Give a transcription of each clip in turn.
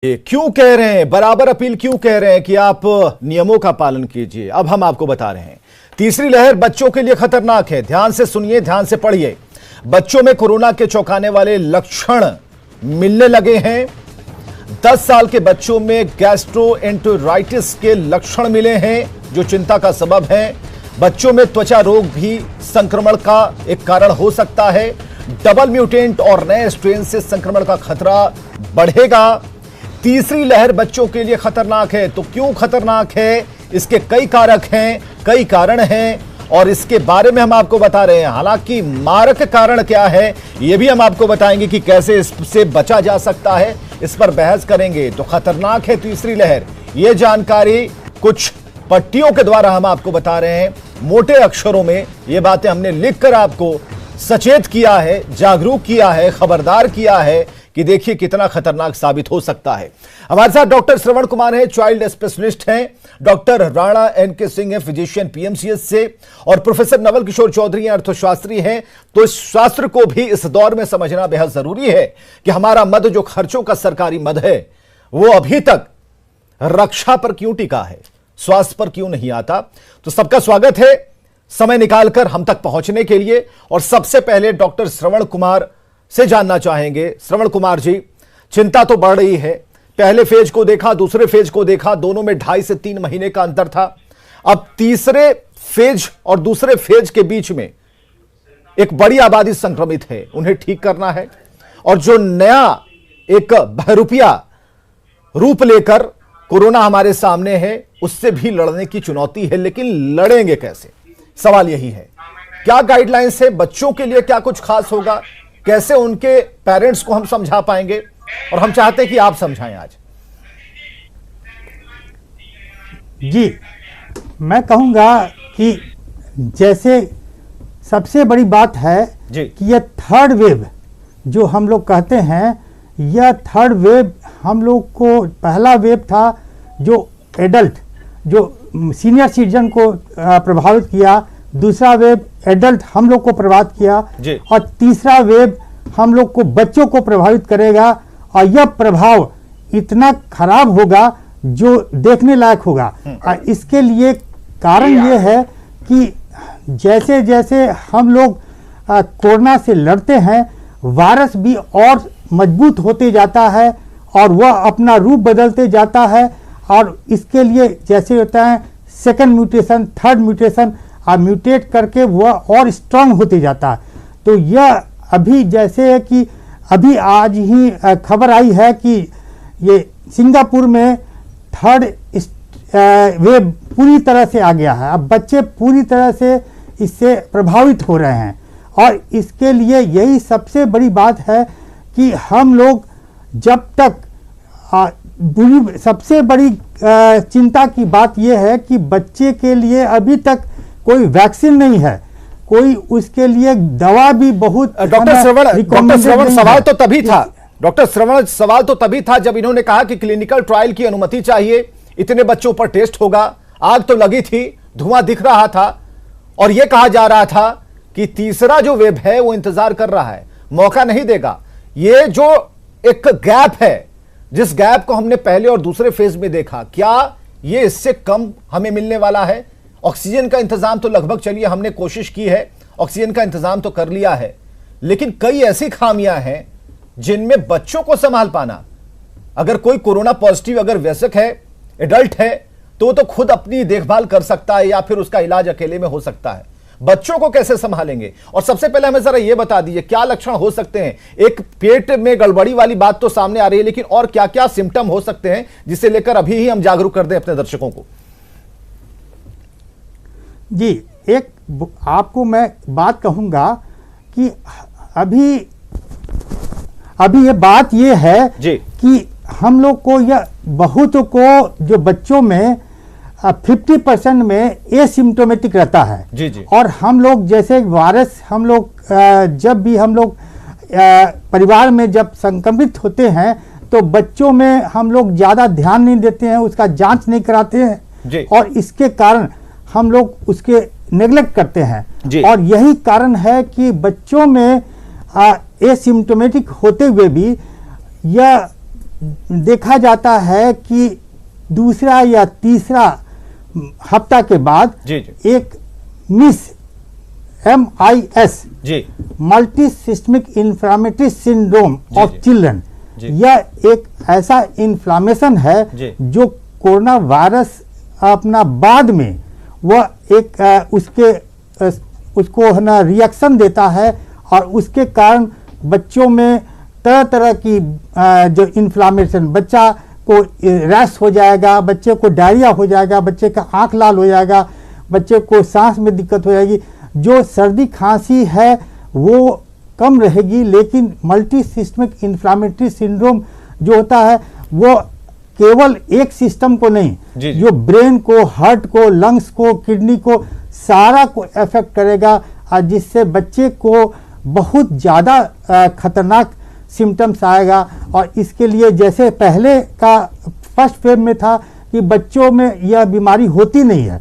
ये क्यों कह रहे हैं, बराबर अपील क्यों कह रहे हैं कि आप नियमों का पालन कीजिए। अब हम आपको बता रहे हैं, तीसरी लहर बच्चों के लिए खतरनाक है। ध्यान से सुनिए, ध्यान से पढ़िए। बच्चों में कोरोना के चौंकाने वाले लक्षण मिलने लगे हैं। 10 साल के बच्चों में गैस्ट्रोएंटेराइटिस के लक्षण मिले हैं, जो चिंता का सबब है। बच्चों में त्वचा रोग भी संक्रमण का एक कारण हो सकता है। डबल म्यूटेंट और नए स्ट्रेन से संक्रमण का खतरा बढ़ेगा। तीसरी लहर बच्चों के लिए खतरनाक है। तो क्यों खतरनाक है, इसके कई कारक हैं, कई कारण हैं और इसके बारे में हम आपको बता रहे हैं। हालांकि मारक कारण क्या है यह भी हम आपको बताएंगे कि कैसे इससे बचा जा सकता है, इस पर बहस करेंगे। तो खतरनाक है तीसरी लहर, यह जानकारी कुछ पट्टियों के द्वारा हम आपको बता रहे हैं। मोटे अक्षरों में ये बातें हमने लिखकर आपको सचेत किया है, जागरूक किया है, खबरदार किया है कि देखिए कितना खतरनाक साबित हो सकता है। हमारे साथ डॉक्टर श्रवण कुमार हैं, चाइल्ड स्पेशलिस्ट हैं। Doctor Rana N K. सिंह है, फिजिशियन पीएमसीएच से, और प्रोफेसर नवल किशोर चौधरी हैं, अर्थशास्त्री हैं। तो इस शास्त्र को भी इस दौर में समझना बेहद जरूरी है कि हमारा मद जो खर्चों का सरकारी मद है, वो अभी तक रक्षा पर क्यों टिका है, स्वास्थ्य पर क्यों नहीं आता। तो सबका स्वागत है समय निकालकर हम तक पहुंचने के लिए। और सबसे पहले डॉक्टर श्रवण कुमार से जानना चाहेंगे। श्रवण कुमार जी, चिंता तो बढ़ रही है। पहले फेज को देखा, दूसरे फेज को देखा, दोनों में 2.5 से 3 महीने का अंतर था। अब तीसरे फेज और दूसरे फेज के बीच में एक बड़ी आबादी संक्रमित है, उन्हें ठीक करना है। और जो नया एक बहरूपिया रूप लेकर कोरोना हमारे सामने है, उससे भी लड़ने की चुनौती है। लेकिन लड़ेंगे कैसे, सवाल यही है। क्या गाइडलाइंस है बच्चों के लिए, क्या कुछ खास होगा, कैसे उनके पेरेंट्स को हम समझा पाएंगे, और हम चाहते हैं कि आप समझाएं आज। जी, मैं कहूंगा कि जैसे सबसे बड़ी बात है कि यह थर्ड वेव जो हम लोग कहते हैं, यह थर्ड वेव हम लोग को, पहला वेव था जो एडल्ट, जो सीनियर सिटीजन को प्रभावित किया, दूसरा वेव एडल्ट हम लोग को प्रभावित किया, और तीसरा वेव हम लोग को बच्चों को प्रभावित करेगा। और यह प्रभाव इतना खराब होगा जो देखने लायक होगा। इसके लिए कारण यह है कि जैसे जैसे हम लोग कोरोना से लड़ते हैं, वायरस भी और मजबूत होते जाता है और वह अपना रूप बदलते जाता है। और इसके लिए जैसे होता है second mutation, third mutation, mutate करके वह और स्ट्रांग होते जाता है। तो यह अभी जैसे है कि अभी आज ही खबर आई है कि ये सिंगापुर में थर्ड वेव पूरी तरह से आ गया है। अब बच्चे पूरी तरह से इससे प्रभावित हो रहे हैं। और इसके लिए यही सबसे बड़ी बात है कि हम लोग जब तक सबसे बड़ी चिंता की बात यह है कि बच्चे के लिए अभी तक कोई वैक्सीन नहीं है, कोई उसके लिए दवा भी बहुत। डॉक्टर श्रवण, सवाल तो तभी था, डॉक्टर श्रवण, सवाल तो तभी था जब इन्होंने कहा कि क्लिनिकल ट्रायल की अनुमति चाहिए, इतने बच्चों पर टेस्ट होगा। आग तो लगी थी, धुआं दिख रहा था, और यह कहा जा रहा था कि तीसरा जो वेव है वो इंतजार कर रहा है, मौका नहीं देगा। ये जो एक गैप है, जिस गैप को हमने पहले और दूसरे फेज में देखा, क्या ये इससे कम हमें मिलने वाला है? ऑक्सीजन का इंतजाम तो लगभग, चलिए हमने कोशिश की है, ऑक्सीजन का इंतजाम तो कर लिया है, लेकिन कई ऐसी खामियां हैं जिनमें बच्चों को संभाल पाना, अगर कोई कोरोना पॉजिटिव अगर वयस्क है, एडल्ट है, तो खुद अपनी देखभाल कर सकता है या फिर उसका इलाज अकेले में हो सकता है। बच्चों को कैसे संभालेंगे? और सबसे पहले हमें जरा यह बता दीजिए क्या लक्षण हो सकते हैं। एक पेट में गड़बड़ी वाली बात तो सामने आ रही है, लेकिन और क्या क्या सिम्टम हो सकते हैं जिसे लेकर अभी ही हम जागरूक कर दें अपने दर्शकों को। जी, एक आपको मैं बात कहूंगा कि अभी ये बात ये है कि हम लोग को, यह बहुत को जो बच्चों में 50% में एसिम्प्टोमेटिक रहता है। जी। और हम लोग जैसे वायरस, हम लोग जब भी हम लोग परिवार में जब संक्रमित होते हैं तो बच्चों में हम लोग ज़्यादा ध्यान नहीं देते हैं, उसका जांच नहीं कराते हैं, और इसके कारण हम लोग उसके नेग्लेक्ट करते हैं। और यही कारण है कि बच्चों में एसिम्प्टोमेटिक होते हुए भी यह देखा जाता है कि दूसरा या तीसरा हफ्ता के बाद एक MIS multi systemic inflammatory syndrome of children, यह एक ऐसा इन्फ्लामेशन है जो कोरोना वायरस अपना बाद में वह एक उसको है ना रिएक्शन देता है और उसके कारण बच्चों में तरह तरह की जो इन्फ्लामेशन, बच्चा को रैश हो जाएगा, बच्चे को डायरिया हो जाएगा, बच्चे का आंख लाल हो जाएगा, बच्चे को सांस में दिक्कत हो जाएगी। जो सर्दी खांसी है वो कम रहेगी, लेकिन मल्टी सिस्टमिक इन्फ्लामेटरी सिंड्रोम जो होता है वो केवल एक सिस्टम को नहीं, जो ब्रेन को, हार्ट को, लंग्स को, किडनी को, सारा को इफेक्ट करेगा, और जिससे बच्चे को बहुत ज़्यादा खतरनाक सिम्टम्स आएगा। और इसके लिए जैसे पहले का फर्स्ट फेज में था कि बच्चों में यह बीमारी होती नहीं है,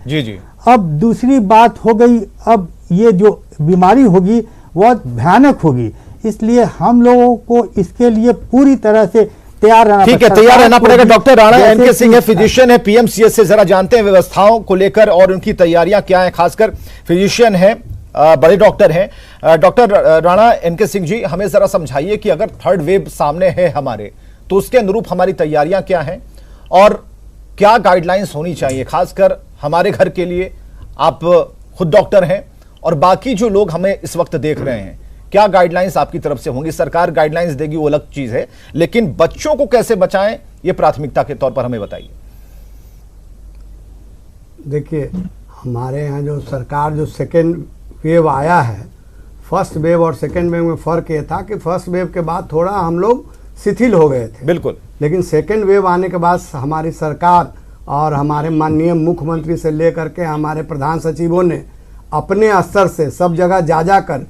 अब दूसरी बात हो गई, अब ये जो बीमारी होगी वह भयानक होगी, इसलिए हम लोगों को इसके लिए पूरी तरह से तैयार रहना, ठीक है, तैयार रहना पड़ेगा। डॉक्टर राणा एनके सिंह है, फिजिशियन है, पीएमसीएच से, जरा जानते हैं व्यवस्थाओं को लेकर और उनकी तैयारियां क्या हैं, खासकर फिजिशियन है, बड़े डॉक्टर हैं। डॉक्टर राणा एनके सिंह जी, हमें जरा समझाइए कि अगर थर्ड वेव सामने है हमारे, तो उसके अनुरूप हमारी तैयारियां क्या हैं और क्या गाइडलाइंस होनी चाहिए, खासकर हमारे घर के लिए। आप खुद डॉक्टर हैं और बाकी जो लोग हमें इस वक्त देख रहे हैं, क्या गाइडलाइंस आपकी तरफ से होंगी? सरकार गाइडलाइंस देगी वो अलग चीज है, लेकिन बच्चों को कैसे बचाएं, ये प्राथमिकता के तौर पर हमें बताइए। देखिए, हमारे यहाँ जो सरकार जो सेकेंड वेव आया है, फर्स्ट वेव और सेकेंड वेव में फ़र्क ये था कि फर्स्ट वेव के बाद थोड़ा हम लोग शिथिल हो गए थे, बिल्कुल, लेकिन सेकेंड वेव आने के बाद हमारी सरकार और हमारे माननीय मुख्यमंत्री से लेकर के हमारे प्रधान सचिवों ने अपने स्तर से सब जगह जा जाकर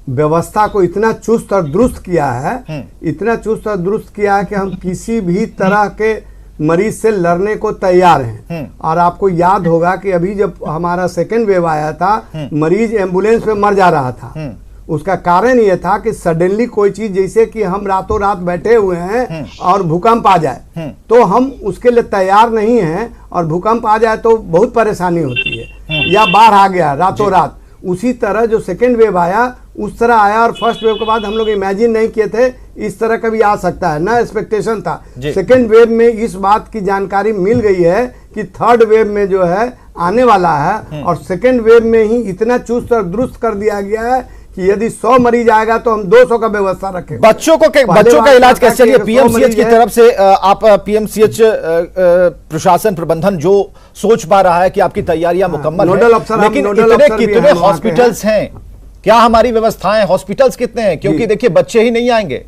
व्यवस्था को इतना चुस्त और दुरुस्त किया है, इतना चुस्त और दुरुस्त किया है कि हम किसी भी तरह के मरीज से लड़ने को तैयार हैं। और आपको याद होगा कि अभी जब हमारा सेकेंड वेव आया था, मरीज एम्बुलेंस में मर जा रहा था। उसका कारण ये था कि सडनली कोई चीज, जैसे कि हम रातों रात बैठे हुए हैं और भूकंप आ जाए, तो हम उसके लिए तैयार नहीं हैं, और भूकंप आ जाए तो बहुत परेशानी होती है, या बाढ़ आ गया रातों रात। उसी तरह जो सेकेंड वेव आया उस तरह आया, और फर्स्ट वेव के बाद हम लोग इमेजिन नहीं किए थे इस तरह का भी आ सकता है, ना एक्सपेक्टेशन था। सेकेंड वेव में इस बात की जानकारी मिल गई है कि थर्ड वेव में जो है आने वाला है, और सेकेंड वेव में ही इतना चुस्त और दुरुस्त कर दिया गया है कि यदि 100 मरीज आएगा तो हम 200 का व्यवस्था रखें। बच्चों का इलाज कैसे? चलिए, पीएमसीएच की तरफ से आप पीएमसीएच प्रशासन प्रबंधन जो सोच पा रहा है कि आपकी तैयारियां मुकम्मल हैं, लेकिन कितने हॉस्पिटल्स हैं, क्या हमारी व्यवस्थाएं, हॉस्पिटल्स कितने हैं? क्योंकि देखिए, बच्चे ही नहीं आएंगे,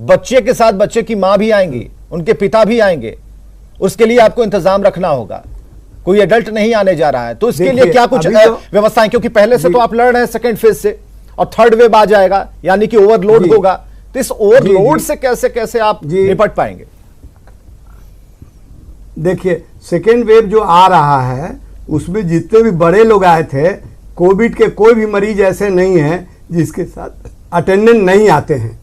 बच्चे के साथ बच्चे की मां भी आएंगी, उनके पिता भी आएंगे, उसके लिए आपको इंतजाम रखना होगा। कोई एडल्ट नहीं आने जा रहा है, तो इसके लिए क्या कुछ व्यवस्थाएं? क्योंकि पहले से तो आप लड़ रहे हैं सेकेंड फेज से, और थर्ड वेव आ जाएगा, यानी कि ओवरलोड होगा, तो इस ओवरलोड से कैसे कैसे आप निपट पाएंगे? देखिए, सेकेंड वेव जो आ रहा है उसमें जितने भी बड़े लोग आए थे, कोविड के कोई भी मरीज ऐसे नहीं है जिसके साथ अटेंडेंट नहीं आते हैं।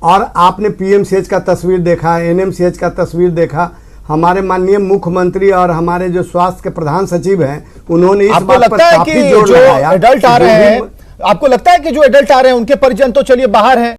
और आपने पीएमसीएच का तस्वीर देखा, एनएमसीएच का तस्वीर देखा, हमारे माननीय मुख्यमंत्री और हमारे जो स्वास्थ्य के प्रधान सचिव हैं, उन्होंने इस बात पर काफी जोर लगाया। एडल्ट आ रहे हैं, आपको लगता है कि जो एडल्ट आ रहे हैं उनके परिजन तो चलिए बाहर हैं,